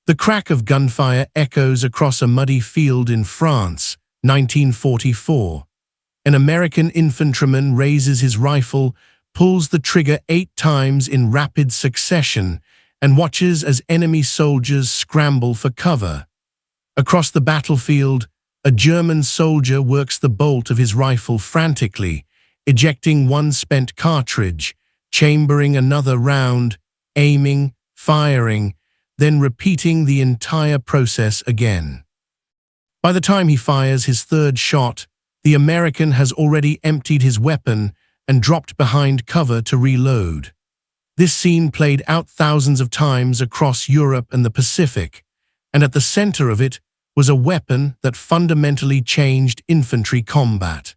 The crack of gunfire echoes across a muddy field in France, 1944. An American infantryman raises his rifle, pulls the trigger 8 times in rapid succession, and watches as enemy soldiers scramble for cover. Across the battlefield, a German soldier works the bolt of his rifle frantically, ejecting one spent cartridge, chambering another round, aiming, firing, then repeating the entire process again. By the time he fires his 3rd shot, the American has already emptied his weapon and dropped behind cover to reload. This scene played out thousands of times across Europe and the Pacific, and at the center of it was a weapon that fundamentally changed infantry combat.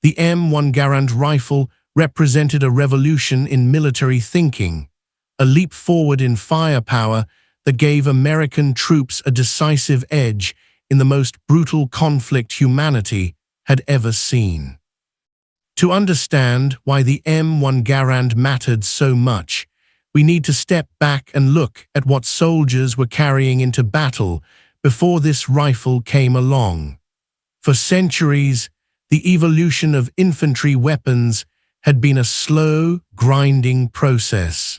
The M1 Garand rifle represented a revolution in military thinking, a leap forward in firepower that gave American troops a decisive edge in the most brutal conflict humanity had ever seen. To understand why the M1 Garand mattered so much, we need to step back and look at what soldiers were carrying into battle before this rifle came along. For centuries, the evolution of infantry weapons had been a slow, grinding process.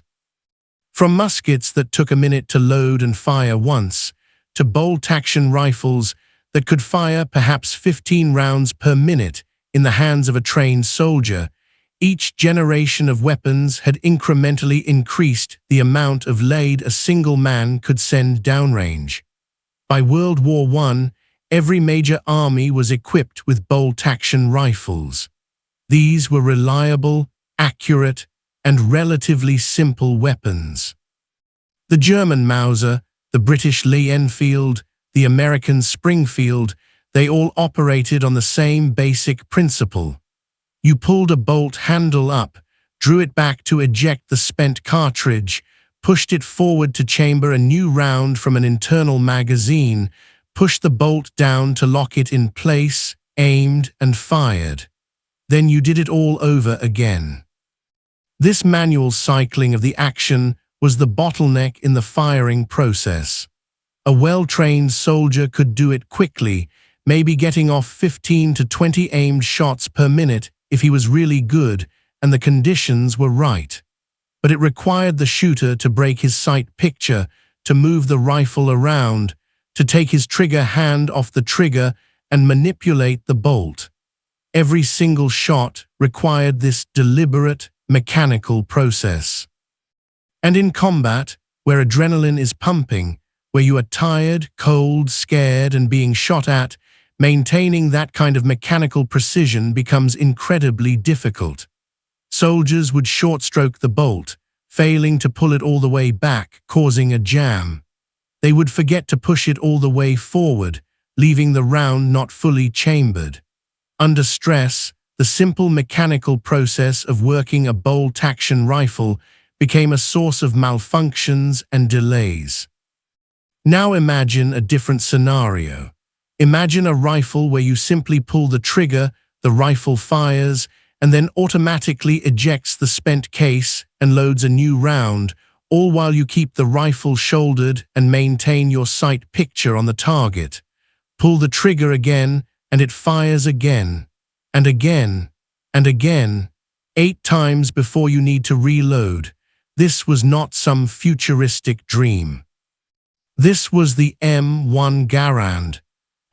From muskets that took a minute to load and fire once, to bolt-action rifles that could fire perhaps 15 rounds per minute in the hands of a trained soldier, each generation of weapons had incrementally increased the amount of lead a single man could send downrange. By World War I, every major army was equipped with bolt-action rifles. These were reliable, accurate, and relatively simple weapons. The German Mauser, the British Lee Enfield, the American Springfield, they all operated on the same basic principle. You pulled a bolt handle up, drew it back to eject the spent cartridge, pushed it forward to chamber a new round from an internal magazine, pushed the bolt down to lock it in place, aimed and fired. Then you did it all over again. This manual cycling of the action was the bottleneck in the firing process. A well-trained soldier could do it quickly, maybe getting off 15 to 20 aimed shots per minute if he was really good and the conditions were right. But it required the shooter to break his sight picture, to move the rifle around, to take his trigger hand off the trigger and manipulate the bolt. Every single shot required this deliberate, mechanical process. And in combat, where adrenaline is pumping, where you are tired, cold, scared, and being shot at, maintaining that kind of mechanical precision becomes incredibly difficult. Soldiers would short-stroke the bolt, failing to pull it all the way back, causing a jam. They would forget to push it all the way forward, leaving the round not fully chambered. Under stress, the simple mechanical process of working a bolt-action rifle became a source of malfunctions and delays. Now imagine a different scenario. Imagine a rifle where you simply pull the trigger, the rifle fires, and then automatically ejects the spent case and loads a new round, all while you keep the rifle shouldered and maintain your sight picture on the target. Pull the trigger again, and it fires again, and again, and again, 8 times before you need to reload. This was not some futuristic dream. This was the M1 Garand,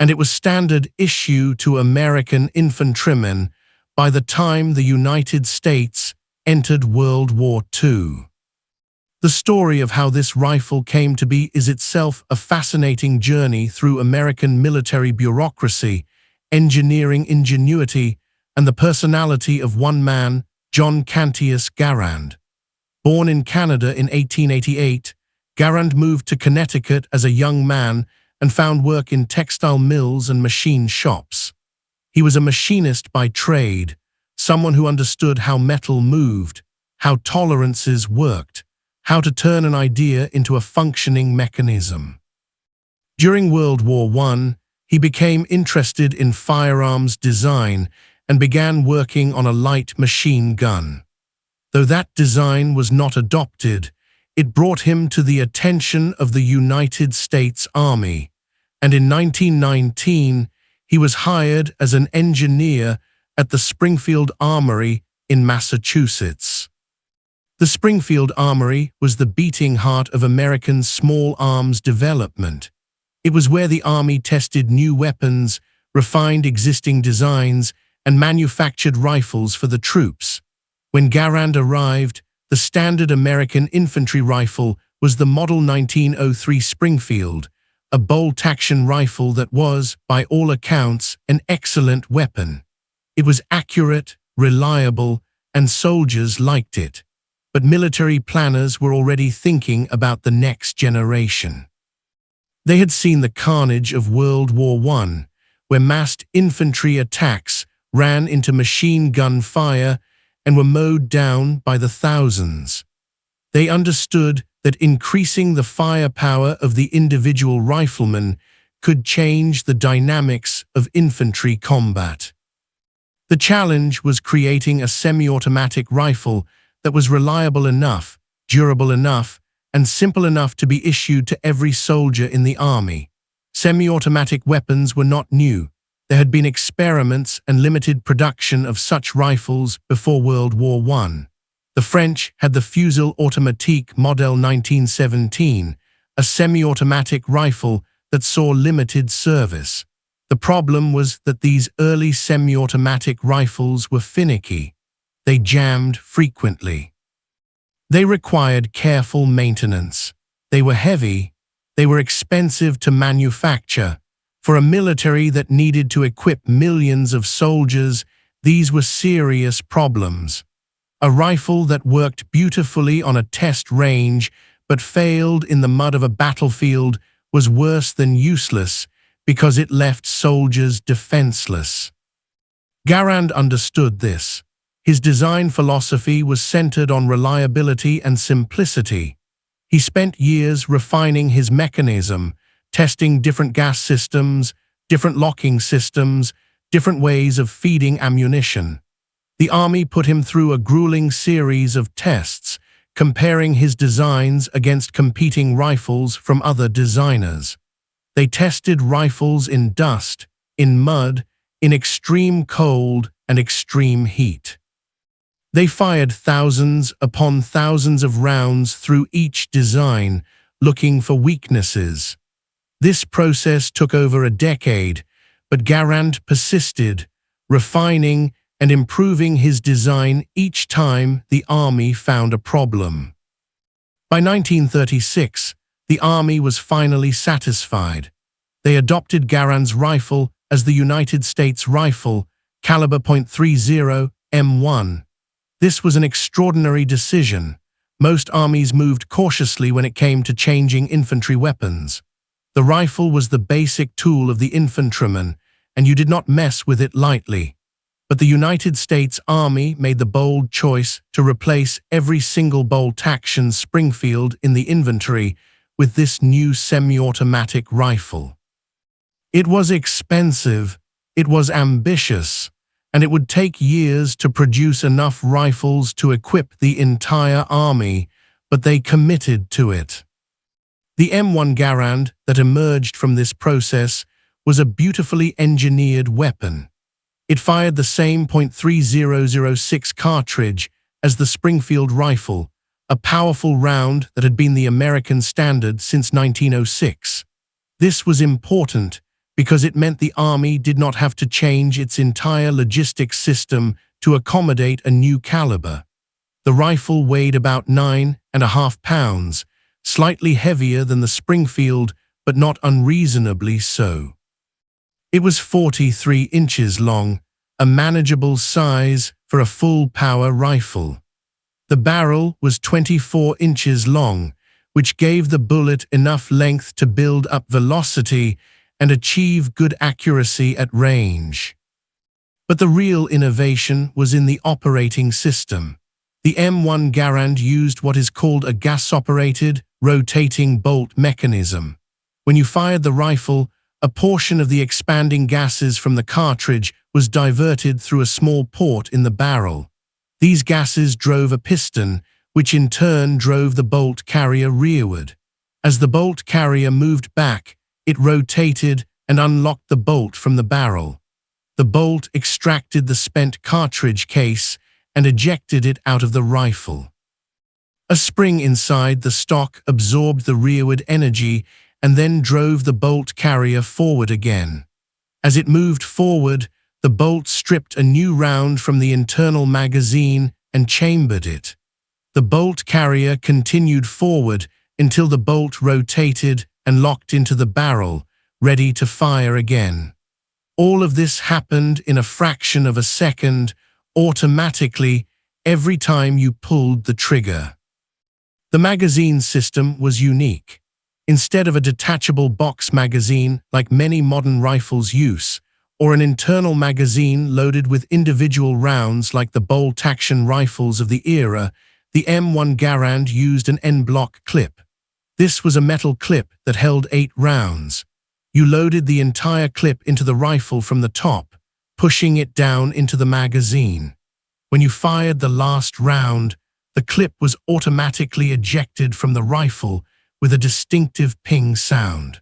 and it was standard issue to American infantrymen by the time the United States entered World War II. The story of how this rifle came to be is itself a fascinating journey through American military bureaucracy, engineering ingenuity, and the personality of one man, John Cantius Garand. Born in Canada in 1888, Garand moved to Connecticut as a young man and found work in textile mills and machine shops. He was a machinist by trade, someone who understood how metal moved, how tolerances worked, how to turn an idea into a functioning mechanism. During World War I, he became interested in firearms design and began working on a light machine gun. Though that design was not adopted, It brought him to the attention of the United States Army, and in 1919 he was hired as an engineer at the Springfield Armory in Massachusetts. The Springfield Armory was the beating heart of American small arms development. It was where the Army tested new weapons, refined existing designs, and manufactured rifles for the troops. When Garand arrived, the standard American infantry rifle was the Model 1903 Springfield, a bolt-action rifle that was, by all accounts, an excellent weapon. It was accurate, reliable, and soldiers liked it. But military planners were already thinking about the next generation. They had seen the carnage of World War I, where massed infantry attacks ran into machine gun fire and were mowed down by the thousands. They understood that increasing the firepower of the individual rifleman could change the dynamics of infantry combat. The challenge was creating a semi-automatic rifle that was reliable enough, durable enough, and simple enough to be issued to every soldier in the army. Semi-automatic weapons were not new. There had been experiments and limited production of such rifles before World War I. The French had the Fusil automatique Model 1917, a semi-automatic rifle that saw limited service. The problem was that these early semi-automatic rifles were finicky. They jammed frequently. They required careful maintenance. They were heavy. They were expensive to manufacture. For a military that needed to equip millions of soldiers, these were serious problems. A rifle that worked beautifully on a test range but failed in the mud of a battlefield was worse than useless because it left soldiers defenseless. Garand understood this. His design philosophy was centered on reliability and simplicity. He spent years refining his mechanism, testing different gas systems, different locking systems, different ways of feeding ammunition. The Army put him through a grueling series of tests, comparing his designs against competing rifles from other designers. They tested rifles in dust, in mud, in extreme cold and extreme heat. They fired thousands upon thousands of rounds through each design, looking for weaknesses. This process took over a decade, but Garand persisted, refining and improving his design each time the Army found a problem. By 1936, the Army was finally satisfied. They adopted Garand's rifle as the United States rifle, caliber .30 M1. This was an extraordinary decision. Most armies moved cautiously when it came to changing infantry weapons. The rifle was the basic tool of the infantryman, and you did not mess with it lightly. But the United States Army made the bold choice to replace every single bolt-action Springfield in the inventory with this new semi-automatic rifle. It was expensive, it was ambitious, and it would take years to produce enough rifles to equip the entire army, but they committed to it. The M1 Garand that emerged from this process was a beautifully engineered weapon. It fired the same .3006 cartridge as the Springfield rifle, a powerful round that had been the American standard since 1906. This was important because it meant the Army did not have to change its entire logistics system to accommodate a new caliber. The rifle weighed about 9.5 pounds, slightly heavier than the Springfield, but not unreasonably so. It was 43 inches long, a manageable size for a full-power rifle. The barrel was 24 inches long, which gave the bullet enough length to build up velocity and achieve good accuracy at range. But the real innovation was in the operating system. The M1 Garand used what is called a gas-operated, rotating bolt mechanism. When you fired the rifle, a portion of the expanding gases from the cartridge was diverted through a small port in the barrel. These gases drove a piston, which in turn drove the bolt carrier rearward. As the bolt carrier moved back, it rotated and unlocked the bolt from the barrel. The bolt extracted the spent cartridge case and ejected it out of the rifle. A spring inside the stock absorbed the rearward energy and then drove the bolt carrier forward again. As it moved forward, the bolt stripped a new round from the internal magazine and chambered it. The bolt carrier continued forward until the bolt rotated and locked into the barrel, ready to fire again. All of this happened in a fraction of a second, automatically, every time you pulled the trigger. The magazine system was unique. Instead of a detachable box magazine like many modern rifles use, or an internal magazine loaded with individual rounds like the bolt-action rifles of the era, the M1 Garand used an en-bloc clip. This was a metal clip that held 8 rounds. You loaded the entire clip into the rifle from the top, pushing it down into the magazine. When you fired the last round, the clip was automatically ejected from the rifle with a distinctive ping sound.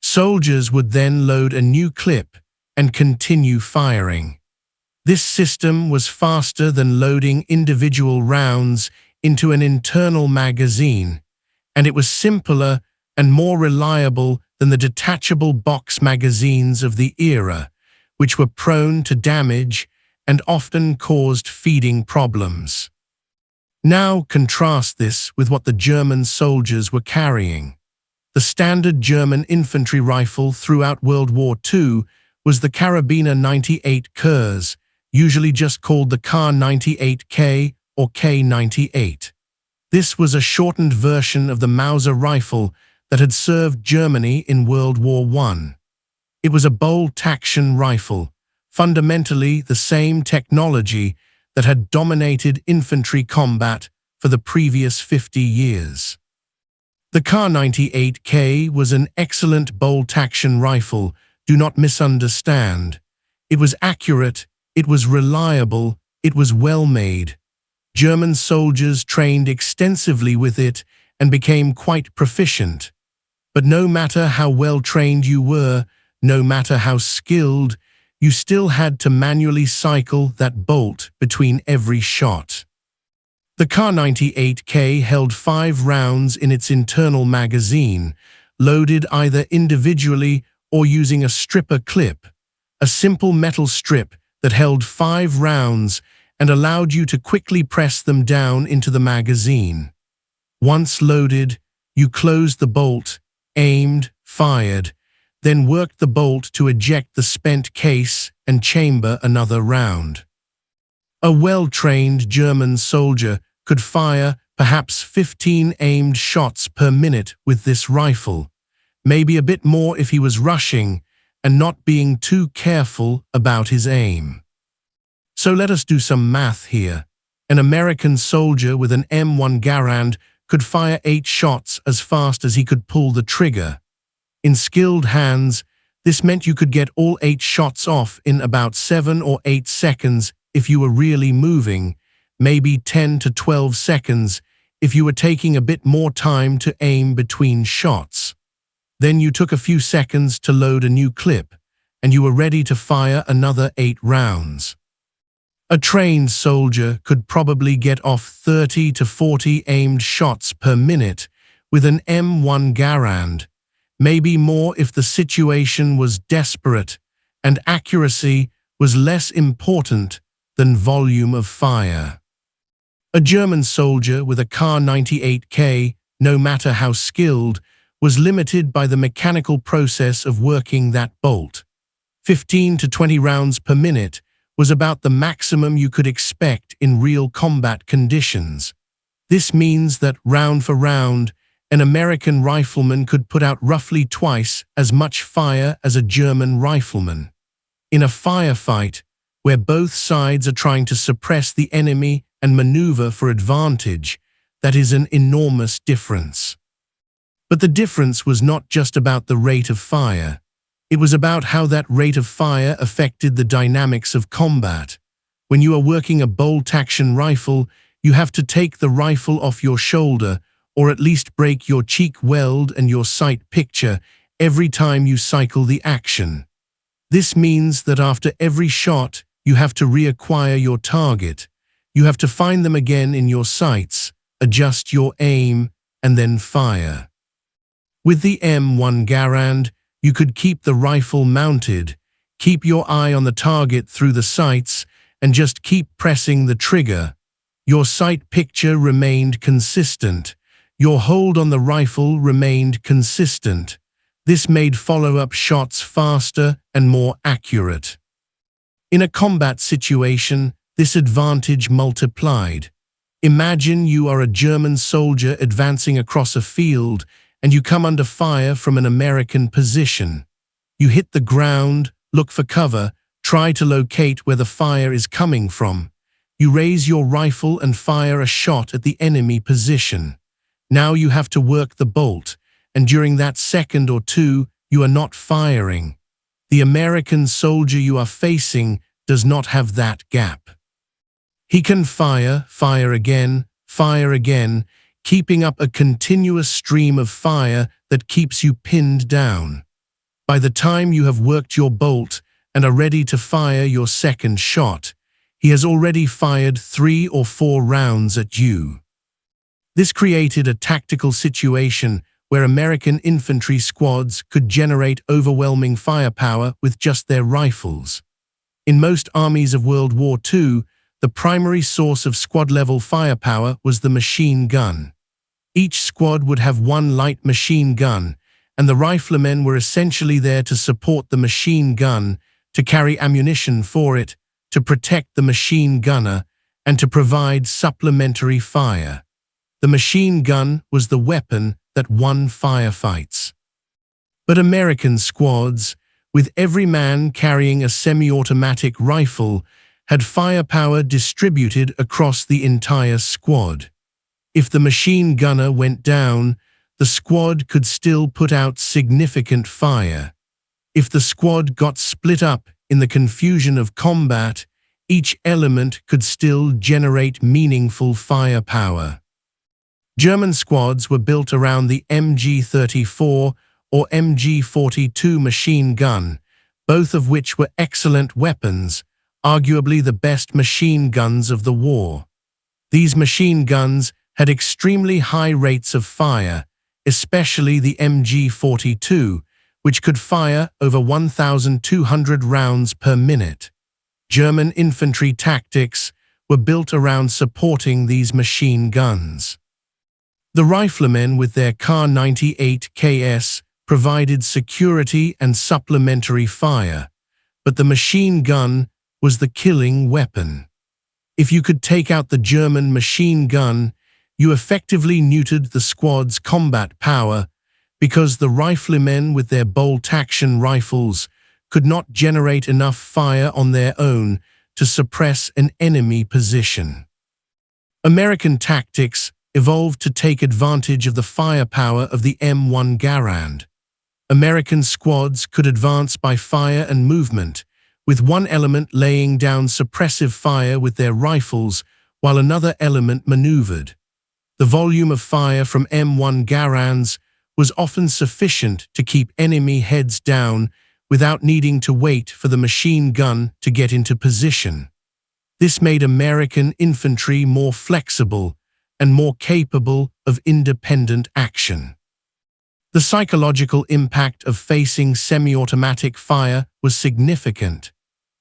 Soldiers would then load a new clip and continue firing. This system was faster than loading individual rounds into an internal magazine, and it was simpler and more reliable than the detachable box magazines of the era, which were prone to damage and often caused feeding problems. Now contrast this with what the German soldiers were carrying. The standard German infantry rifle throughout World War II was the Karabiner 98 Kurs, usually just called the Kar 98K or K98. This was a shortened version of the Mauser rifle that had served Germany in World War I. It was a bolt-action rifle, fundamentally the same technology that had dominated infantry combat for the previous 50 years. The Kar 98K was an excellent bolt-action rifle, do not misunderstand. It was accurate, it was reliable, it was well-made. German soldiers trained extensively with it and became quite proficient. But no matter how well-trained you were, no matter how skilled, you still had to manually cycle that bolt between every shot. The Kar 98K held 5 rounds in its internal magazine, loaded either individually or using a stripper clip, a simple metal strip that held 5 rounds and allowed you to quickly press them down into the magazine. Once loaded, you closed the bolt, aimed, fired, then worked the bolt to eject the spent case and chamber another round. A well-trained German soldier could fire perhaps 15 aimed shots per minute with this rifle, maybe a bit more if he was rushing and not being too careful about his aim. So let us do some math here. An American soldier with an M1 Garand could fire 8 shots as fast as he could pull the trigger. In skilled hands, this meant you could get all 8 shots off in about 7 or 8 seconds if you were really moving, maybe 10 to 12 seconds if you were taking a bit more time to aim between shots. Then you took a few seconds to load a new clip, and you were ready to fire another 8 rounds. A trained soldier could probably get off 30 to 40 aimed shots per minute with an M1 Garand, maybe more if the situation was desperate and accuracy was less important than volume of fire. A German soldier with a Kar 98K, no matter how skilled, was limited by the mechanical process of working that bolt. 15 to 20 rounds per minute was about the maximum you could expect in real combat conditions. This means that round for round, an American rifleman could put out roughly twice as much fire as a German rifleman. In a firefight, where both sides are trying to suppress the enemy and maneuver for advantage, that is an enormous difference. But the difference was not just about the rate of fire. It was about how that rate of fire affected the dynamics of combat. When you are working a bolt-action rifle, you have to take the rifle off your shoulder or at least break your cheek weld and your sight picture every time you cycle the action. This means that after every shot, you have to reacquire your target. You have to find them again in your sights, adjust your aim, and then fire. With the M1 Garand, you could keep the rifle mounted, keep your eye on the target through the sights, and just keep pressing the trigger. Your sight picture remained consistent. Your hold on the rifle remained consistent. This made follow-up shots faster and more accurate. In a combat situation, this advantage multiplied. Imagine you are a German soldier advancing across a field and you come under fire from an American position. You hit the ground, look for cover, try to locate where the fire is coming from. You raise your rifle and fire a shot at the enemy position. Now you have to work the bolt, and during that second or two, you are not firing. The American soldier you are facing does not have that gap. He can fire again, keeping up a continuous stream of fire that keeps you pinned down. By the time you have worked your bolt and are ready to fire your second shot, he has already fired 3 or 4 rounds at you. This created a tactical situation where American infantry squads could generate overwhelming firepower with just their rifles. In most armies of World War II, the primary source of squad-level firepower was the machine gun. Each squad would have one light machine gun, and the riflemen were essentially there to support the machine gun, to carry ammunition for it, to protect the machine gunner, and to provide supplementary fire. The machine gun was the weapon that won firefights. But American squads, with every man carrying a semi-automatic rifle, had firepower distributed across the entire squad. If the machine gunner went down, the squad could still put out significant fire. If the squad got split up in the confusion of combat, each element could still generate meaningful firepower. German squads were built around the MG-34 or MG-42 machine gun, both of which were excellent weapons, arguably the best machine guns of the war. These machine guns had extremely high rates of fire, especially the MG-42, which could fire over 1,200 rounds per minute. German infantry tactics were built around supporting these machine guns. The riflemen with their Kar 98 KS provided security and supplementary fire, but the machine gun was the killing weapon. If you could take out the German machine gun, you effectively neutered the squad's combat power, because the riflemen with their bolt-action rifles could not generate enough fire on their own to suppress an enemy position. American tactics evolved to take advantage of the firepower of the M1 Garand. American squads could advance by fire and movement, with one element laying down suppressive fire with their rifles while another element maneuvered. The volume of fire from M1 Garands was often sufficient to keep enemy heads down without needing to wait for the machine gun to get into position. This made American infantry more flexible and more capable of independent action. The psychological impact of facing semi-automatic fire was significant.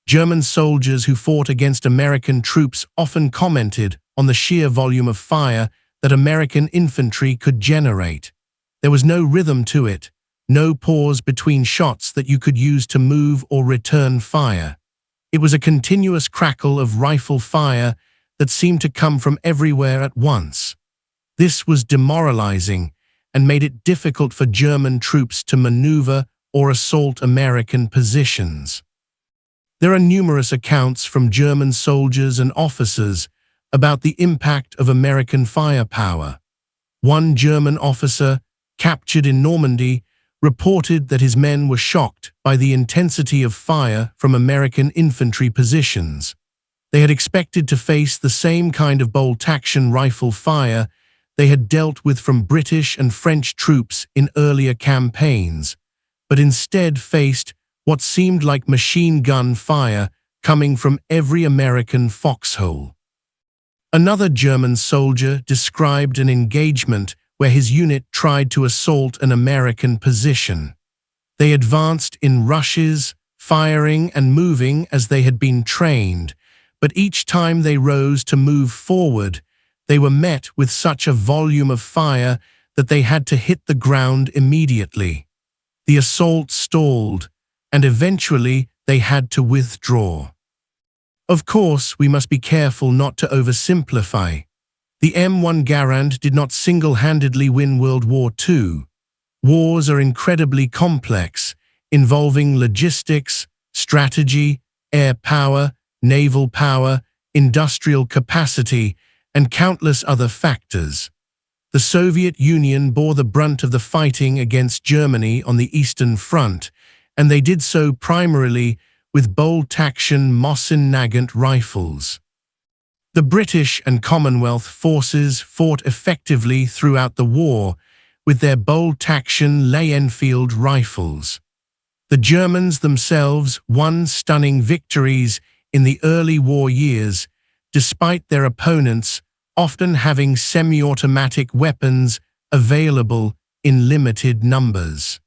German soldiers who fought against American troops often commented on the sheer volume of fire that American infantry could generate. There was no rhythm to it, no pause between shots that you could use to move or return fire. It was a continuous crackle of rifle fire that seemed to come from everywhere at once. This was demoralizing and made it difficult for German troops to maneuver or assault American positions. There are numerous accounts from German soldiers and officers about the impact of American firepower. One German officer, captured in Normandy, reported that his men were shocked by the intensity of fire from American infantry positions. They had expected to face the same kind of bolt-action rifle fire they had dealt with from British and French troops in earlier campaigns, but instead faced what seemed like machine gun fire coming from every American foxhole. Another German soldier described an engagement where his unit tried to assault an American position. They advanced in rushes, firing and moving as they had been trained, but each time they rose to move forward, they were met with such a volume of fire that they had to hit the ground immediately. The assault stalled, and eventually they had to withdraw. Of course, we must be careful not to oversimplify. The M1 Garand did not single-handedly win World War II. Wars are incredibly complex, involving logistics, strategy, air power, naval power, industrial capacity, and countless other factors. The Soviet Union bore the brunt of the fighting against Germany on the Eastern Front, and they did so primarily with bolt-action Mosin-Nagant rifles. The British and Commonwealth forces fought effectively throughout the war with their bolt-action Lee-Enfield rifles. The Germans themselves won stunning victories in the early war years, despite their opponents often having semi-automatic weapons available in limited numbers.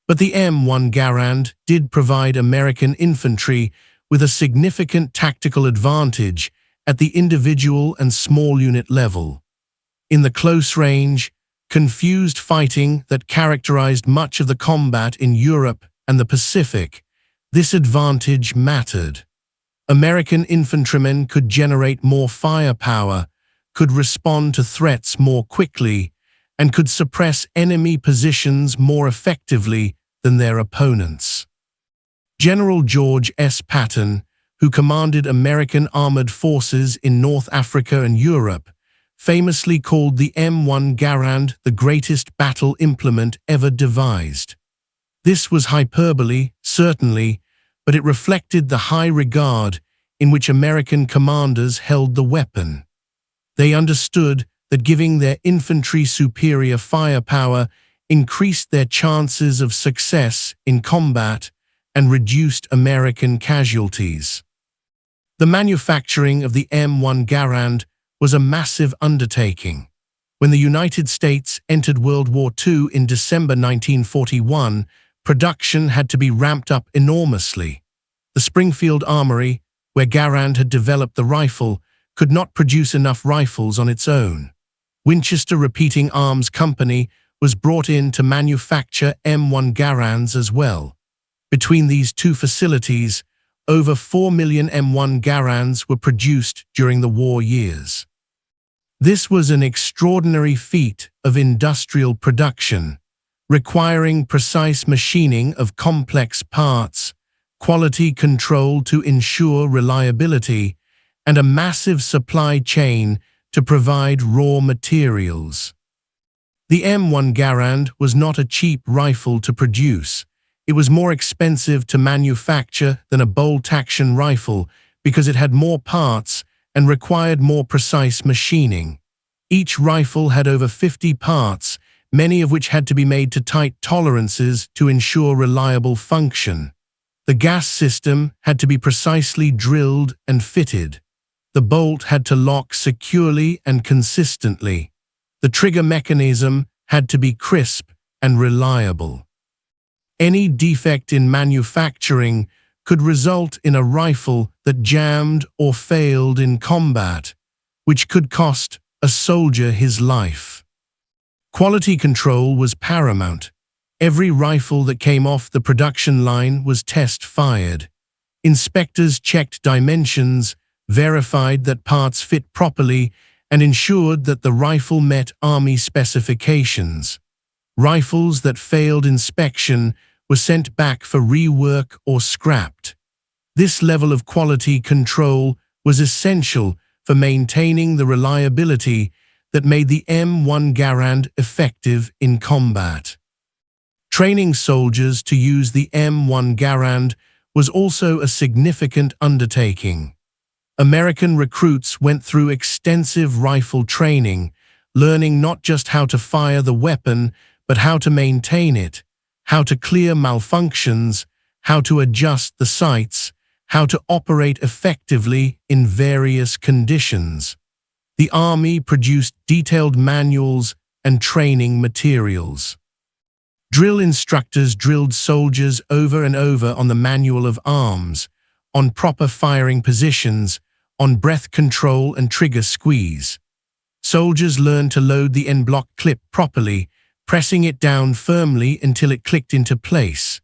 But the M1 Garand did provide American infantry with a significant tactical advantage at the individual and small unit level. In the close range, confused fighting that characterized much of the combat in Europe and the Pacific, this advantage mattered. American infantrymen could generate more firepower, could respond to threats more quickly, and could suppress enemy positions more effectively than their opponents. General George S. Patton, who commanded American armored forces in North Africa and Europe, famously called the M1 Garand the greatest battle implement ever devised. This was hyperbole, certainly, but it reflected the high regard in which American commanders held the weapon. They understood that giving their infantry superior firepower increased their chances of success in combat and reduced American casualties. The manufacturing of the M1 Garand was a massive undertaking. When the United States entered World War II in December 1941, production had to be ramped up enormously. The Springfield Armory, where Garand had developed the rifle, could not produce enough rifles on its own. Winchester Repeating Arms Company was brought in to manufacture M1 Garands as well. Between these two facilities, over 4 million M1 Garands were produced during the war years. This was an extraordinary feat of industrial production, requiring precise machining of complex parts, quality control to ensure reliability, and a massive supply chain to provide raw materials. The M1 Garand was not a cheap rifle to produce. It was more expensive to manufacture than a bolt-action rifle because it had more parts and required more precise machining. Each rifle had over 50 parts, many of which had to be made to tight tolerances to ensure reliable function. The gas system had to be precisely drilled and fitted. The bolt had to lock securely and consistently. The trigger mechanism had to be crisp and reliable. Any defect in manufacturing could result in a rifle that jammed or failed in combat, which could cost a soldier his life. Quality control was paramount. Every rifle that came off the production line was test-fired. Inspectors checked dimensions, verified that parts fit properly, and ensured that the rifle met Army specifications. Rifles that failed inspection were sent back for rework or scrapped. This level of quality control was essential for maintaining the reliability that made the M1 Garand effective in combat. Training soldiers to use the M1 Garand was also a significant undertaking. American recruits went through extensive rifle training, learning not just how to fire the weapon, but how to maintain it, how to clear malfunctions, how to adjust the sights, how to operate effectively in various conditions. The Army produced detailed manuals and training materials. Drill instructors drilled soldiers over and over on the manual of arms, on proper firing positions, on breath control and trigger squeeze. Soldiers learned to load the en-bloc clip properly, pressing it down firmly until it clicked into place.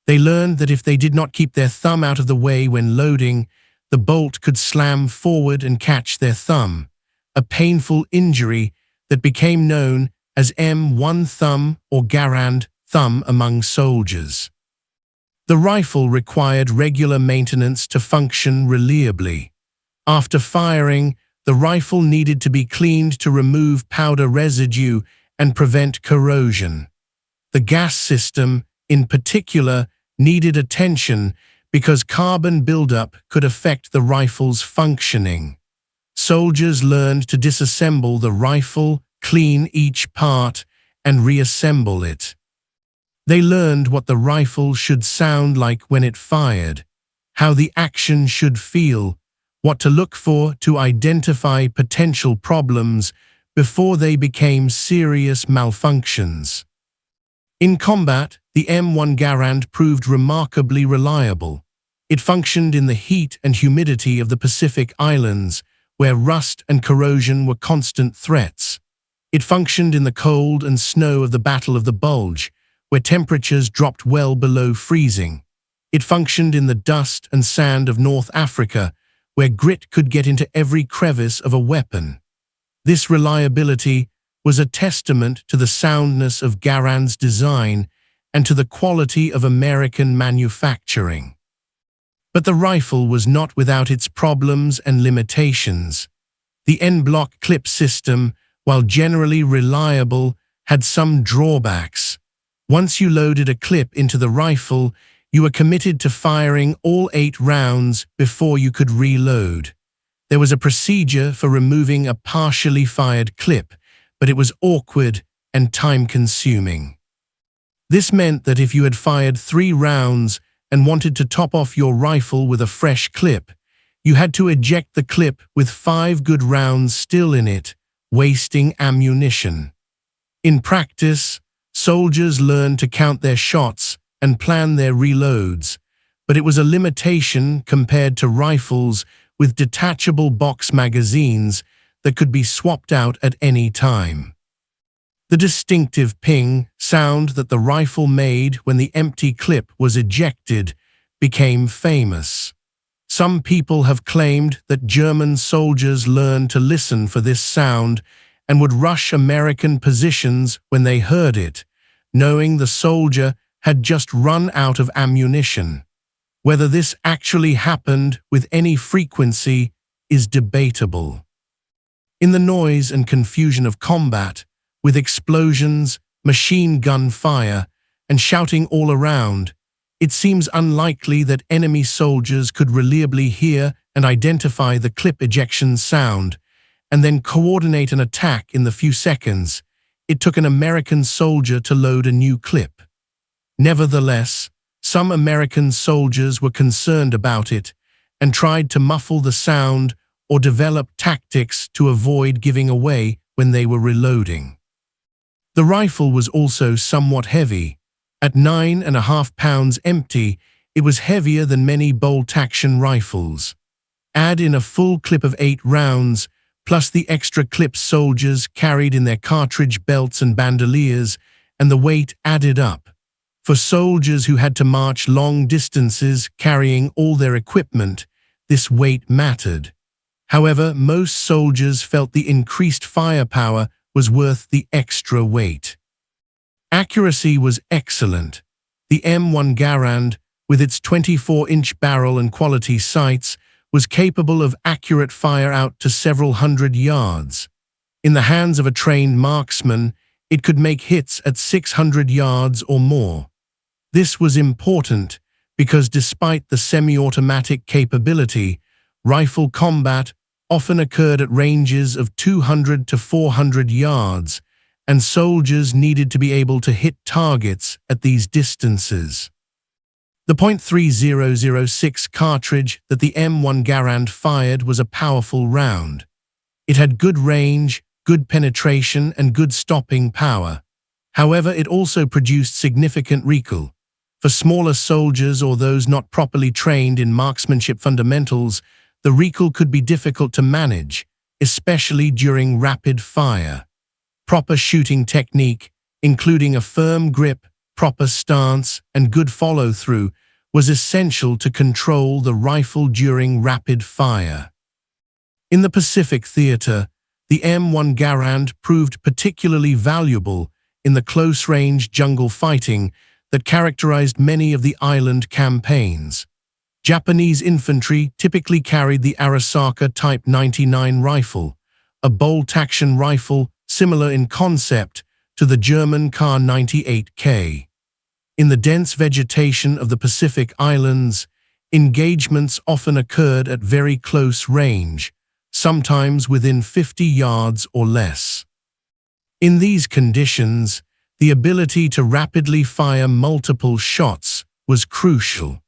They learned that if they did not keep their thumb out of the way when loading, the bolt could slam forward and catch their thumb, a painful injury that became known as M1 thumb or Garand thumb among soldiers. The rifle required regular maintenance to function reliably. After firing, the rifle needed to be cleaned to remove powder residue and prevent corrosion. The gas system, in particular, needed attention because carbon buildup could affect the rifle's functioning. Soldiers learned to disassemble the rifle, clean each part, and reassemble it. They learned what the rifle should sound like when it fired, how the action should feel, what to look for to identify potential problems before they became serious malfunctions. In combat, the M1 Garand proved remarkably reliable. It functioned in the heat and humidity of the Pacific Islands, where rust and corrosion were constant threats. It functioned in the cold and snow of the Battle of the Bulge, where temperatures dropped well below freezing. It functioned in the dust and sand of North Africa, where grit could get into every crevice of a weapon. This reliability was a testament to the soundness of Garand's design and to the quality of American manufacturing. But the rifle was not without its problems and limitations. The en-bloc clip system, while generally reliable, had some drawbacks. Once you loaded a clip into the rifle, you were committed to firing all 8 rounds before you could reload. There was a procedure for removing a partially fired clip, but it was awkward and time-consuming. This meant that if you had fired 3 rounds and wanted to top off your rifle with a fresh clip, you had to eject the clip with 5 good rounds still in it, wasting ammunition. In practice, soldiers learned to count their shots and plan their reloads, but it was a limitation compared to rifles with detachable box magazines that could be swapped out at any time. The distinctive ping sound that the rifle made when the empty clip was ejected became famous. Some people have claimed that German soldiers learned to listen for this sound and would rush American positions when they heard it, knowing the soldier had just run out of ammunition. Whether this actually happened with any frequency is debatable. In the noise and confusion of combat, with explosions, machine gun fire, and shouting all around, it seems unlikely that enemy soldiers could reliably hear and identify the clip ejection sound, and then coordinate an attack in the few seconds it took an American soldier to load a new clip. Nevertheless, some American soldiers were concerned about it and tried to muffle the sound or develop tactics to avoid giving away when they were reloading. The rifle was also somewhat heavy. At 9.5 pounds empty, it was heavier than many bolt-action rifles. Add in a full clip of 8 rounds, plus the extra clips soldiers carried in their cartridge belts and bandoliers, and the weight added up. For soldiers who had to march long distances carrying all their equipment, this weight mattered. However, most soldiers felt the increased firepower was worth the extra weight. Accuracy was excellent. The M1 Garand, with its 24-inch barrel and quality sights, was capable of accurate fire out to several hundred yards. In the hands of a trained marksman, it could make hits at 600 yards or more. This was important because despite the semi-automatic capability, Rifle combat often occurred at ranges of 200 to 400 yards, and soldiers needed to be able to hit targets at these distances. The .3006 cartridge that the M1 Garand fired was a powerful round. It had good range, good penetration, and good stopping power. However, it also produced significant recoil. For smaller soldiers or those not properly trained in marksmanship fundamentals, the recoil could be difficult to manage, especially during rapid fire. Proper shooting technique, including a firm grip, proper stance, and good follow-through, was essential to control the rifle during rapid fire. In the Pacific Theater, the M1 Garand proved particularly valuable in the close-range jungle fighting that characterized many of the island campaigns. Japanese infantry typically carried the Arisaka Type 99 rifle, a bolt-action rifle similar in concept to the German Kar 98K. In the dense vegetation of the Pacific Islands, engagements often occurred at very close range, sometimes within 50 yards or less. In these conditions, the ability to rapidly fire multiple shots was crucial.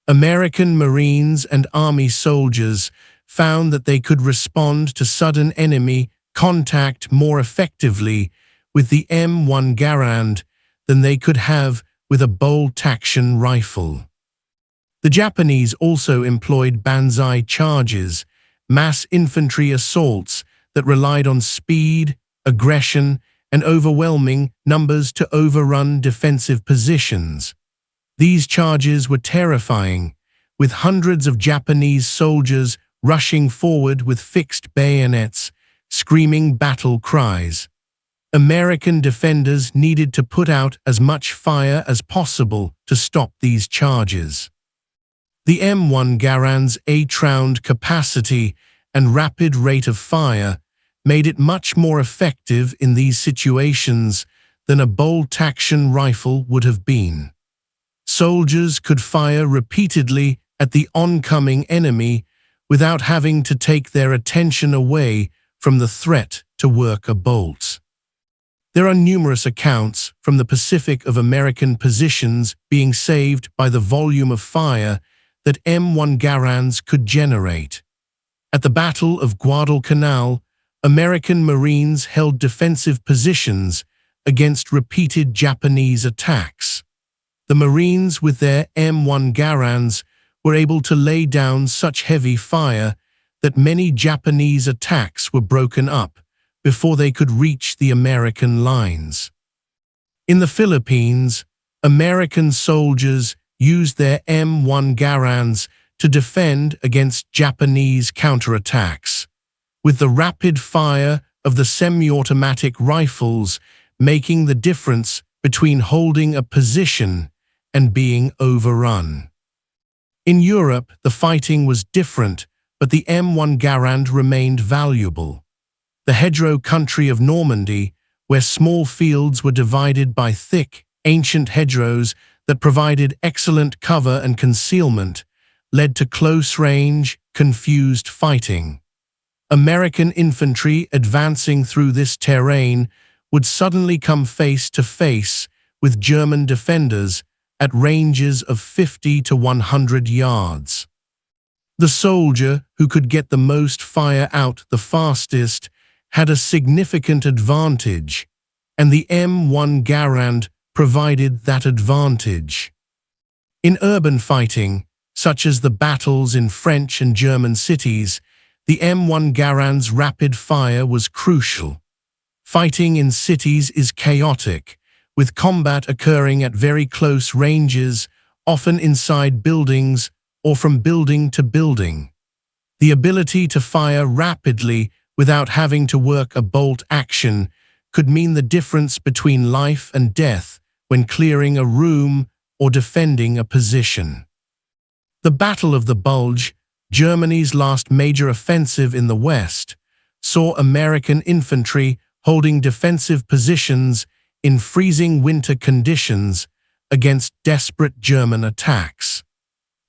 American Marines and Army soldiers found that they could respond to sudden enemy contact more effectively with the M1 Garand than they could have with a bolt-action rifle. The Japanese also employed banzai charges, mass infantry assaults that relied on speed, aggression, and overwhelming numbers to overrun defensive positions. These charges were terrifying, with hundreds of Japanese soldiers rushing forward with fixed bayonets, screaming battle cries. American defenders needed to put out as much fire as possible to stop these charges. The M1 Garand's 8-round capacity and rapid rate of fire made it much more effective in these situations than a bolt-action rifle would have been. Soldiers could fire repeatedly at the oncoming enemy without having to take their attention away from the threat to work a bolt. There are numerous accounts from the Pacific of American positions being saved by the volume of fire that M1 Garands could generate. At the Battle of Guadalcanal, American Marines held defensive positions against repeated Japanese attacks. The Marines with their M1 Garands were able to lay down such heavy fire that many Japanese attacks were broken up before they could reach the American lines. In the Philippines, American soldiers used their M1 Garands to defend against Japanese counterattacks, with the rapid fire of the semi-automatic rifles making the difference between holding a position and being overrun. In Europe, the fighting was different, but the M1 Garand remained valuable. The hedgerow country of Normandy, where small fields were divided by thick, ancient hedgerows that provided excellent cover and concealment, led to close-range, confused fighting. American infantry advancing through this terrain would suddenly come face to face with German defenders at ranges of 50 to 100 yards. The soldier who could get the most fire out the fastest had a significant advantage, and the M1 Garand provided that advantage. In urban fighting, such as the battles in French and German cities, the M1 Garand's rapid fire was crucial. Fighting in cities is chaotic, with combat occurring at very close ranges, often inside buildings or from building to building. The ability to fire rapidly without having to work a bolt action could mean the difference between life and death when clearing a room or defending a position. The Battle of the Bulge, Germany's last major offensive in the West, saw American infantry holding defensive positions in freezing winter conditions against desperate German attacks.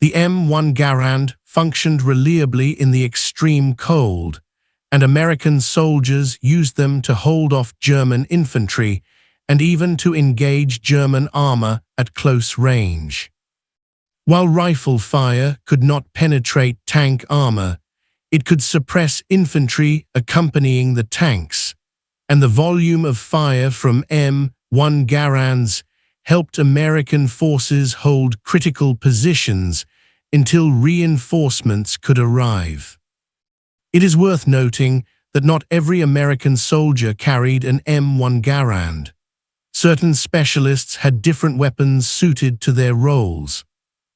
The M1 Garand functioned reliably in the extreme cold, and American soldiers used them to hold off German infantry and even to engage German armor at close range. While rifle fire could not penetrate tank armor, it could suppress infantry accompanying the tanks, and the volume of fire from M1 Garands helped American forces hold critical positions until reinforcements could arrive. It is worth noting that not every American soldier carried an M1 Garand. Certain specialists had different weapons suited to their roles.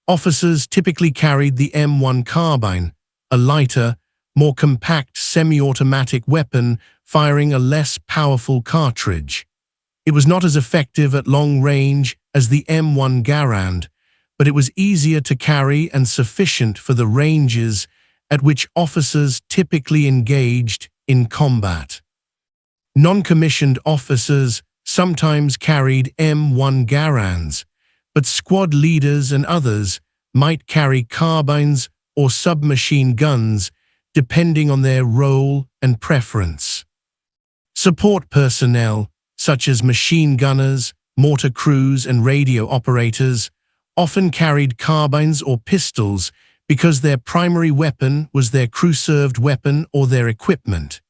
Officers typically carried the M1 carbine, a lighter, more compact semi-automatic weapon firing a less powerful cartridge. It was not as effective at long range as the M1 Garand, but it was easier to carry and sufficient for the ranges at which officers typically engaged in combat. Non-commissioned officers sometimes carried M1 Garands, but squad leaders and others might carry carbines or submachine guns depending on their role and preference. Support personnel, such as machine gunners, mortar crews, and radio operators, often carried carbines or pistols because their primary weapon was their crew-served weapon or their equipment.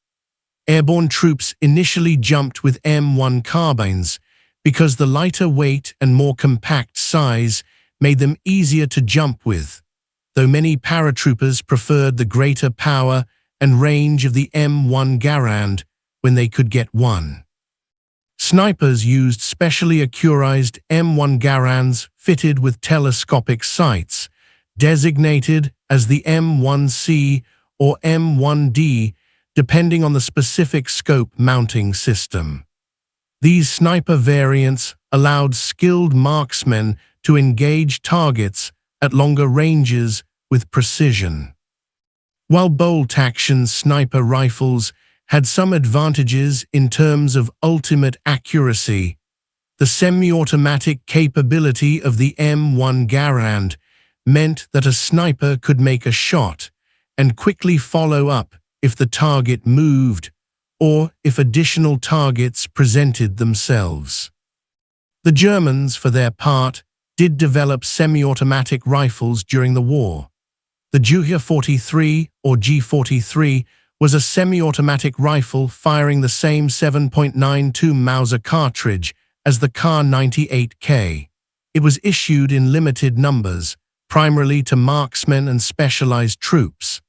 Airborne troops initially jumped with M1 carbines because the lighter weight and more compact size made them easier to jump with, though many paratroopers preferred the greater power and range of the M1 Garand when they could get one. Snipers used specially accurized M1 Garands fitted with telescopic sights, designated as the M1C or M1D, depending on the specific scope mounting system. These sniper variants allowed skilled marksmen to engage targets at longer ranges with precision. While bolt-action sniper rifles had some advantages in terms of ultimate accuracy, the semi-automatic capability of the M1 Garand meant that a sniper could make a shot and quickly follow up if the target moved or if additional targets presented themselves. The Germans, for their part, did develop semi-automatic rifles during the war. The Ju-43 or G43 was a semi-automatic rifle firing the same 7.92 Mauser cartridge as the Kar-98K. It was issued in limited numbers, primarily to marksmen and specialized troops.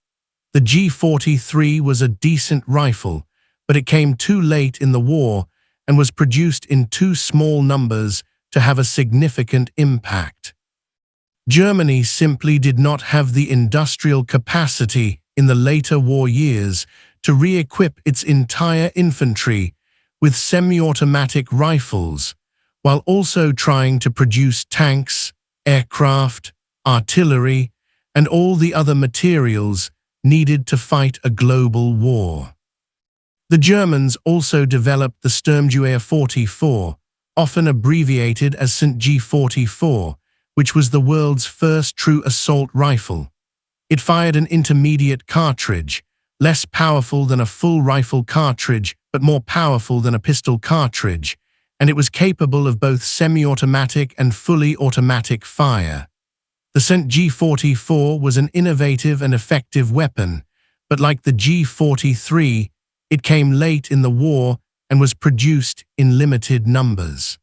The G43 was a decent rifle, but it came too late in the war and was produced in too small numbers to have a significant impact. Germany simply did not have the industrial capacity in the later war years to re-equip its entire infantry with semi-automatic rifles, while also trying to produce tanks, aircraft, artillery, and all the other materials needed to fight a global war. The Germans also developed the Sturmgewehr 44, often abbreviated as St. G44, which was the world's first true assault rifle. It fired an intermediate cartridge, less powerful than a full rifle cartridge but more powerful than a pistol cartridge, and it was capable of both semi-automatic and fully automatic fire. The St. G44 was an innovative and effective weapon, but like the G43, it came late in the war and was produced in limited numbers.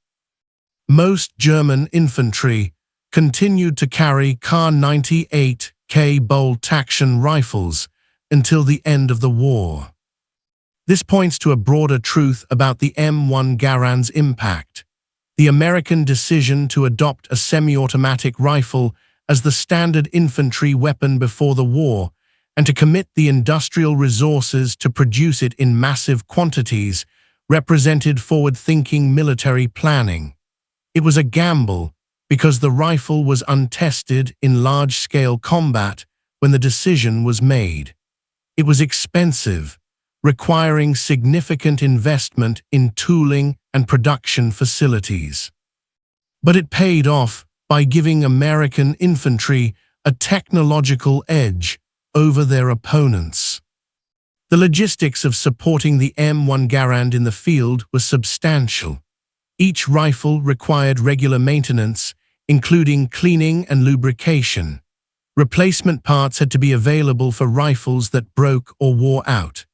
Most German infantry continued to carry Kar-98K bolt-action rifles until the end of the war. This points to a broader truth about the M1 Garand's impact. The American decision to adopt a semi-automatic rifle as the standard infantry weapon before the war, and to commit the industrial resources to produce it in massive quantities, represented forward-thinking military planning. It was a gamble because the rifle was untested in large-scale combat when the decision was made. It was expensive, requiring significant investment in tooling and production facilities. But it paid off by giving American infantry a technological edge over their opponents. The logistics of supporting the M1 Garand in the field was substantial. Each rifle required regular maintenance, including cleaning and lubrication. Replacement parts had to be available for rifles that broke or wore out.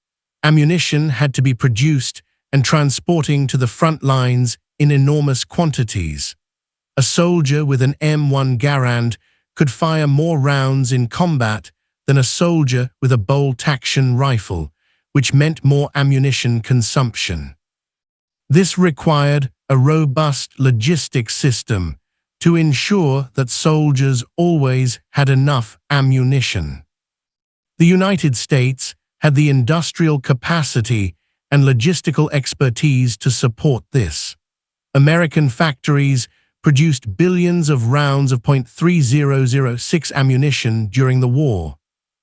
Ammunition had to be produced and transporting to the front lines in enormous quantities. A soldier with an M1 Garand could fire more rounds in combat than a soldier with a bolt-action rifle, which meant more ammunition consumption. This required a robust logistics system to ensure that soldiers always had enough ammunition. The United States had the industrial capacity and logistical expertise to support this. American factories produced billions of rounds of .3006 ammunition during the war.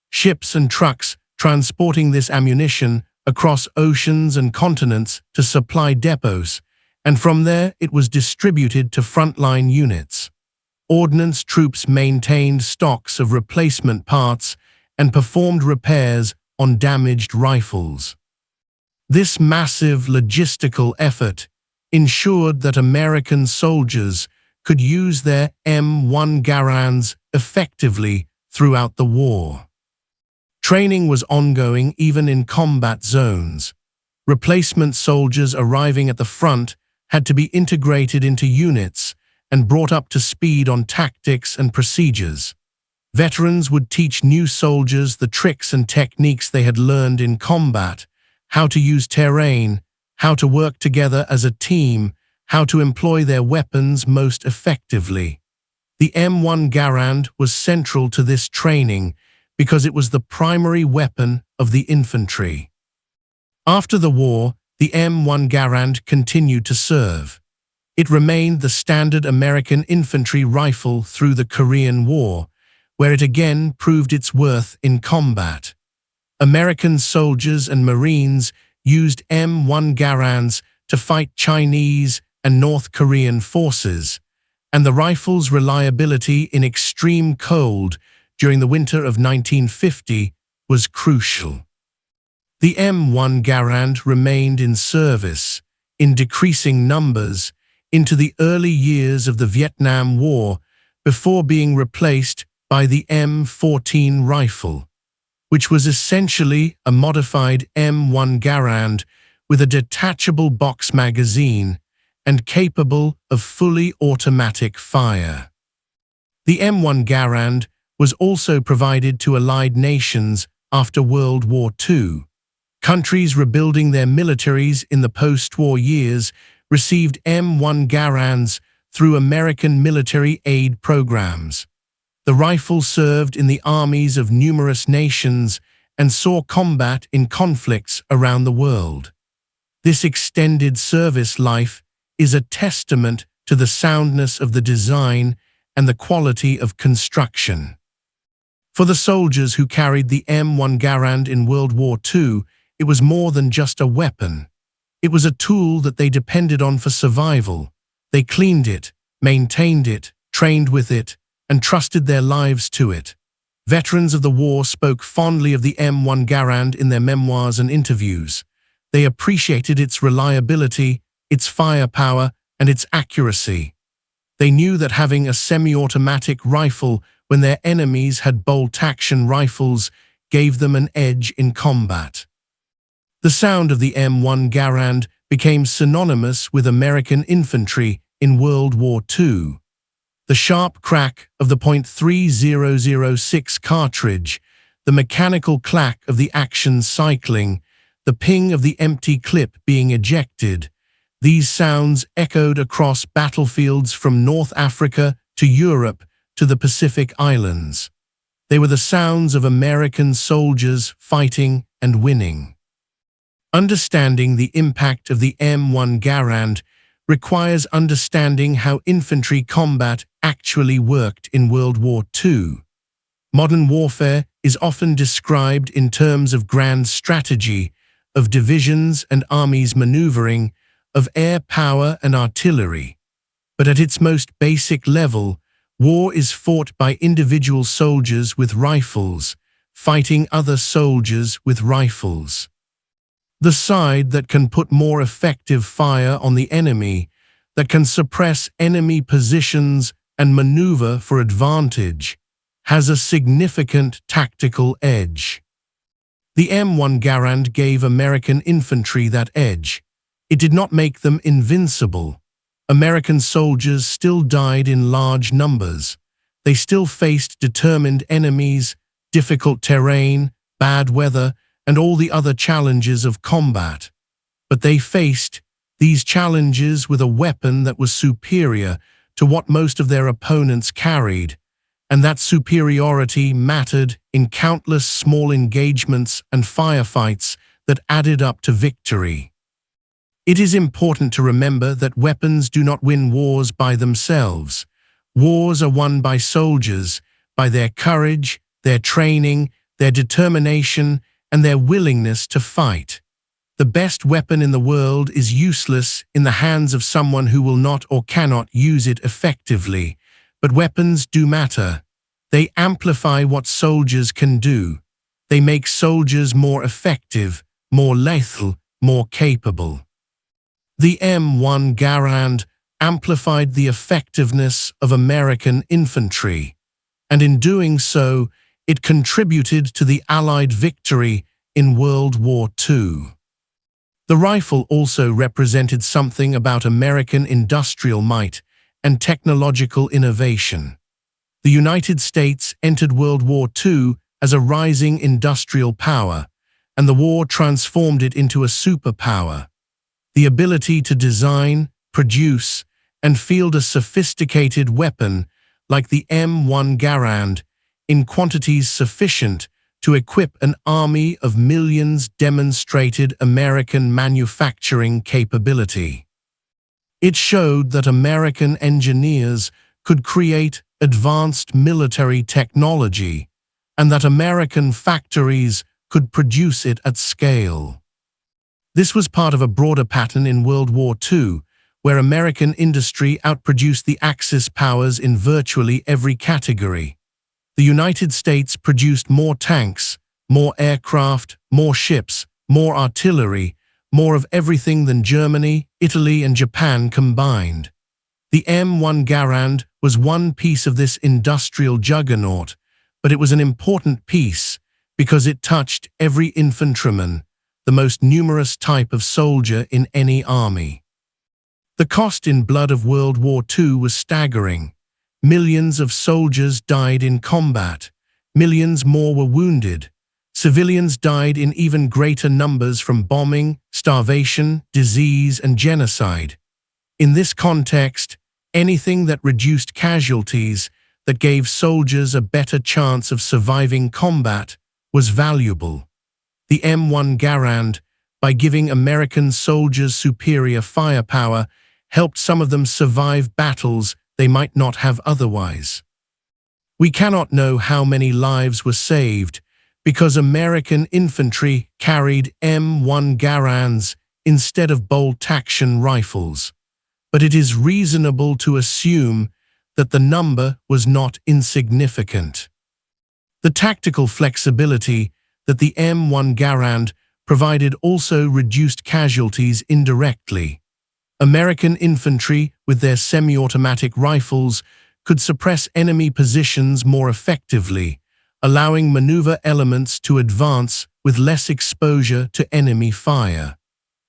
Ships and trucks transporting this ammunition across oceans and continents to supply depots, and from there it was distributed to frontline units. Ordnance troops maintained stocks of replacement parts and performed repairs on damaged rifles. This massive logistical effort ensured that American soldiers could use their M1 Garands effectively throughout the war. Training was ongoing even in combat zones. Replacement soldiers arriving at the front had to be integrated into units and brought up to speed on tactics and procedures. Veterans would teach new soldiers the tricks and techniques they had learned in combat, how to use terrain, how to work together as a team, how to employ their weapons most effectively. The M1 Garand was central to this training because it was the primary weapon of the infantry. After the war, the M1 Garand continued to serve. It remained the standard American infantry rifle through the Korean War, where it again proved its worth in combat. American soldiers and Marines used M1 Garands to fight Chinese and North Korean forces, and the rifle's reliability in extreme cold during the winter of 1950 was crucial. The M1 Garand remained in service, in decreasing numbers, into the early years of the Vietnam War before being replaced by the M14 rifle, which was essentially a modified M1 Garand with a detachable box magazine and capable of fully automatic fire. The M1 Garand was also provided to Allied nations after World War II. Countries rebuilding their militaries in the post-war years received M1 Garands through American military aid programs. The rifle served in the armies of numerous nations and saw combat in conflicts around the world. This extended service life is a testament to the soundness of the design and the quality of construction. For the soldiers who carried the M1 Garand in World War II, it was more than just a weapon. It was a tool that they depended on for survival. They cleaned it, maintained it, trained with it, and trusted their lives to it. Veterans of the war spoke fondly of the M1 Garand in their memoirs and interviews. They appreciated its reliability, its firepower, and its accuracy. They knew that having a semi-automatic rifle when their enemies had bolt-action rifles gave them an edge in combat. The sound of the M1 Garand became synonymous with American infantry in World War II. The sharp crack of the .3006 cartridge, the mechanical clack of the action cycling, the ping of the empty clip being ejected, these sounds echoed across battlefields from North Africa to Europe to the Pacific Islands. They were the sounds of American soldiers fighting and winning. Understanding the impact of the M1 Garand requires understanding how infantry combat actually worked in World War II. Modern warfare is often described in terms of grand strategy, of divisions and armies maneuvering, of air power and artillery. But at its most basic level, War is fought by individual soldiers with rifles, fighting other soldiers with rifles. The side that can put more effective fire on the enemy, that can suppress enemy positions and maneuver for advantage, has a significant tactical edge. The M1 Garand gave American infantry that edge. It did not make them invincible. American soldiers still died in large numbers. They still faced determined enemies, difficult terrain, bad weather, and all the other challenges of combat. But they faced these challenges with a weapon that was superior to what most of their opponents carried, and that superiority mattered in countless small engagements and firefights that added up to victory. It is important to remember that weapons do not win wars by themselves. Wars are won by soldiers, by their courage, their training, their determination, and their willingness to fight. The best weapon in the world is useless in the hands of someone who will not or cannot use it effectively. But weapons do matter. They amplify what soldiers can do. They make soldiers more effective, more lethal, more capable. The M1 Garand amplified the effectiveness of American infantry, and in doing so, it contributed to the Allied victory in World War II. The rifle also represented something about American industrial might and technological innovation. The United States entered World War II as a rising industrial power, and the war transformed it into a superpower. The ability to design, produce, and field a sophisticated weapon like the M1 Garand in quantities sufficient to equip an army of millions demonstrated American manufacturing capability. It showed that American engineers could create advanced military technology and that American factories could produce it at scale. This was part of a broader pattern in World War II, where American industry outproduced the Axis powers in virtually every category. The United States produced more tanks, more aircraft, more ships, more artillery, more of everything than Germany, Italy, and Japan combined. The M1 Garand was one piece of this industrial juggernaut, but it was an important piece because it touched every infantryman, the most numerous type of soldier in any army. The cost in blood of World War II was staggering. Millions of soldiers died in combat. Millions more were wounded. Civilians died in even greater numbers from bombing, starvation, disease, and genocide. In this context, anything that reduced casualties, that gave soldiers a better chance of surviving combat, was valuable. The M1 Garand, by giving American soldiers superior firepower, helped some of them survive battles they might not have otherwise. We cannot know how many lives were saved because American infantry carried M1 Garands instead of bolt-action rifles, but it is reasonable to assume that the number was not insignificant. The tactical flexibility that the M1 Garand provided also reduced casualties indirectly. American infantry, with their semi-automatic rifles, could suppress enemy positions more effectively, allowing maneuver elements to advance with less exposure to enemy fire.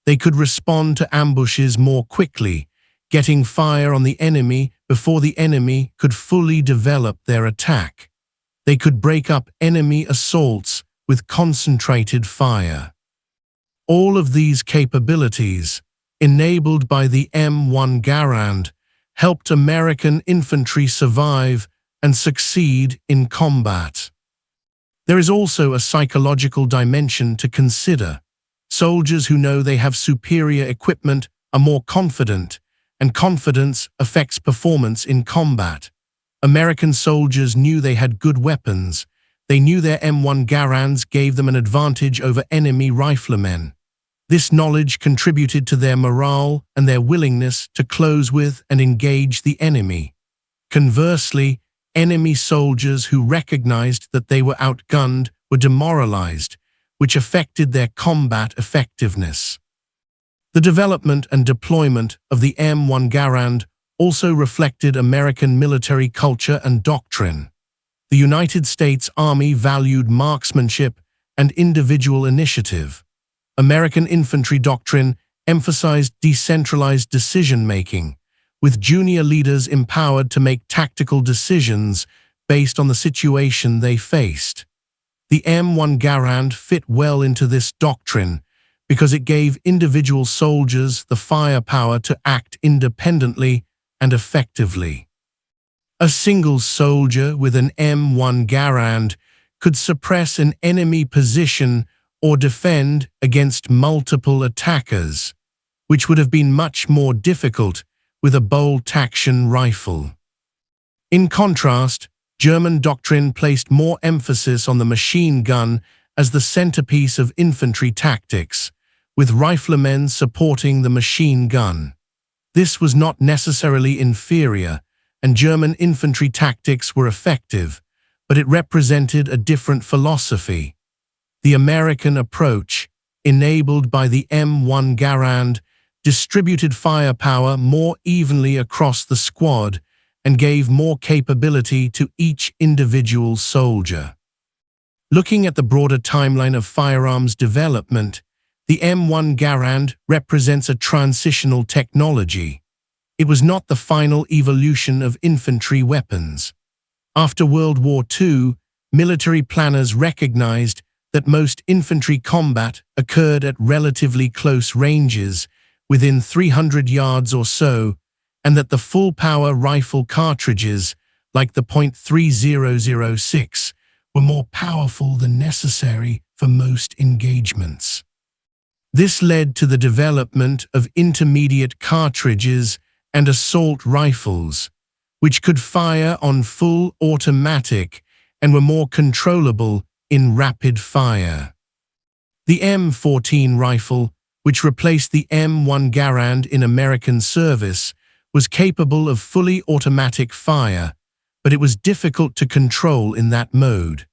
They could respond to ambushes more quickly, getting fire on the enemy before the enemy could fully develop their attack. They could break up enemy assaults with concentrated fire. All of these capabilities, enabled by the M1 Garand, helped American infantry survive and succeed in combat. There is also a psychological dimension to consider. Soldiers who know they have superior equipment are more confident, and confidence affects performance in combat. American soldiers knew they had good weapons. They knew their M1 Garands gave them an advantage over enemy riflemen. This knowledge contributed to their morale and their willingness to close with and engage the enemy. Conversely, enemy soldiers who recognized that they were outgunned were demoralized, which affected their combat effectiveness. The development and deployment of the M1 Garand also reflected American military culture and doctrine. The United States Army valued marksmanship and individual initiative. American infantry doctrine emphasized decentralized decision-making, with junior leaders empowered to make tactical decisions based on the situation they faced. The M1 Garand fit well into this doctrine because it gave individual soldiers the firepower to act independently and effectively. A single soldier with an M1 Garand could suppress an enemy position or defend against multiple attackers, which would have been much more difficult with a bolt-action rifle. In contrast, German doctrine placed more emphasis on the machine gun as the centerpiece of infantry tactics, with riflemen supporting the machine gun. This was not necessarily inferior, and German infantry tactics were effective, but it represented a different philosophy. The American approach, enabled by the M1 Garand, distributed firepower more evenly across the squad and gave more capability to each individual soldier. Looking at the broader timeline of firearms development, the M1 Garand represents a transitional technology. It was not the final evolution of infantry weapons. After World War II, military planners recognized that most infantry combat occurred at relatively close ranges, within 300 yards or so, and that the full-power rifle cartridges, like the .3006, were more powerful than necessary for most engagements. This led to the development of intermediate cartridges and assault rifles, which could fire on full automatic and were more controllable in rapid fire. The M14 rifle, which replaced the M1 Garand in American service, was capable of fully automatic fire, but it was difficult to control in that mode.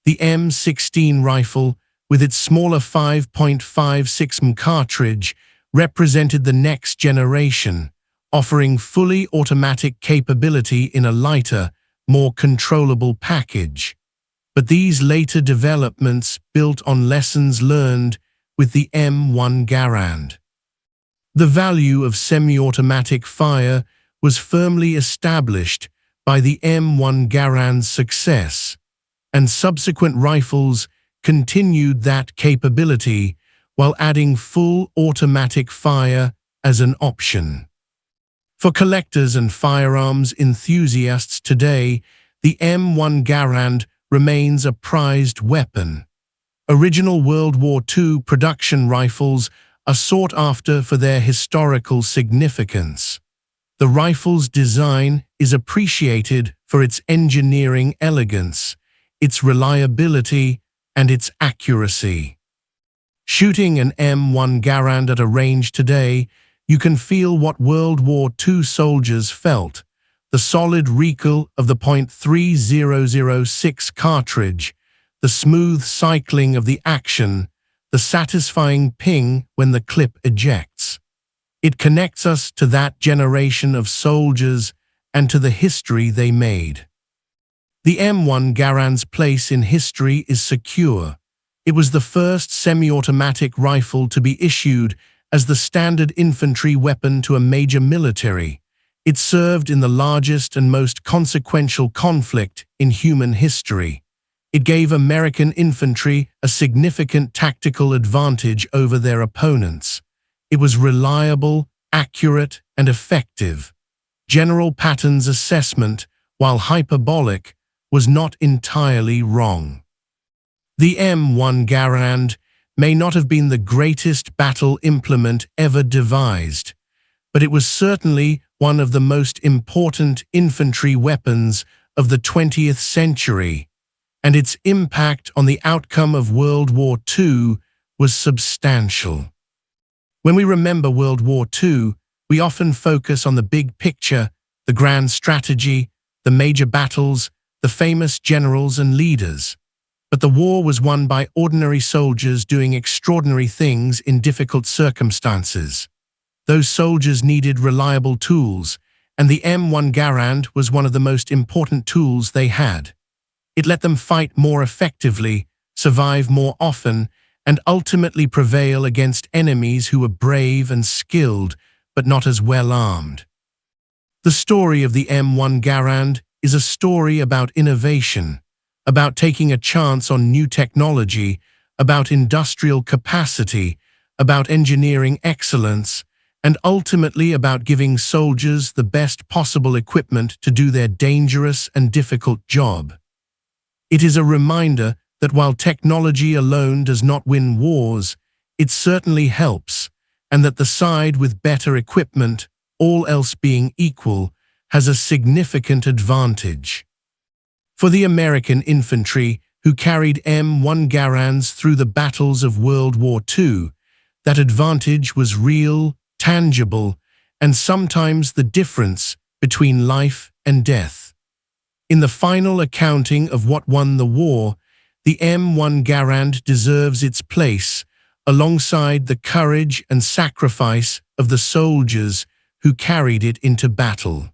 The M16 rifle, with its smaller 5.56 mm cartridge, represented the next generation, offering fully automatic capability in a lighter, more controllable package. But these later developments built on lessons learned with the M1 Garand. The value of semi-automatic fire was firmly established by the M1 Garand's success, and subsequent rifles continued that capability while adding full automatic fire as an option. For collectors and firearms enthusiasts today, the M1 Garand remains a prized weapon. Original World War II production rifles are sought after for their historical significance. The rifle's design is appreciated for its engineering elegance, its reliability, and its accuracy. Shooting an M1 Garand at a range today, you can feel what World War II soldiers felt: the solid recoil of the .3006 cartridge, the smooth cycling of the action, the satisfying ping when the clip ejects. It connects us to that generation of soldiers and to the history they made. The M1 Garand's place in history is secure. It was the first semi-automatic rifle to be issued as the standard infantry weapon to a major military. It served in the largest and most consequential conflict in human history. It gave American infantry a significant tactical advantage over their opponents. It was reliable, accurate, and effective. General Patton's assessment, while hyperbolic, was not entirely wrong. The M1 Garand may not have been the greatest battle implement ever devised, but it was certainly one of the most important infantry weapons of the 20th century, and its impact on the outcome of World War II was substantial. When we remember World War II, we often focus on the big picture, the grand strategy, the major battles, the famous generals and leaders. But the war was won by ordinary soldiers doing extraordinary things in difficult circumstances. Those soldiers needed reliable tools, and the M1 Garand was one of the most important tools they had. It let them fight more effectively, survive more often, and ultimately prevail against enemies who were brave and skilled, but not as well armed. The story of the M1 Garand is a story about innovation, about taking a chance on new technology, about industrial capacity, about engineering excellence, and ultimately about giving soldiers the best possible equipment to do their dangerous and difficult job. It is a reminder that while technology alone does not win wars, it certainly helps, and that the side with better equipment, all else being equal, has a significant advantage. For the American infantry, who carried M1 Garands through the battles of World War II, that advantage was real, tangible, and sometimes the difference between life and death. In the final accounting of what won the war, the M1 Garand deserves its place alongside the courage and sacrifice of the soldiers who carried it into battle.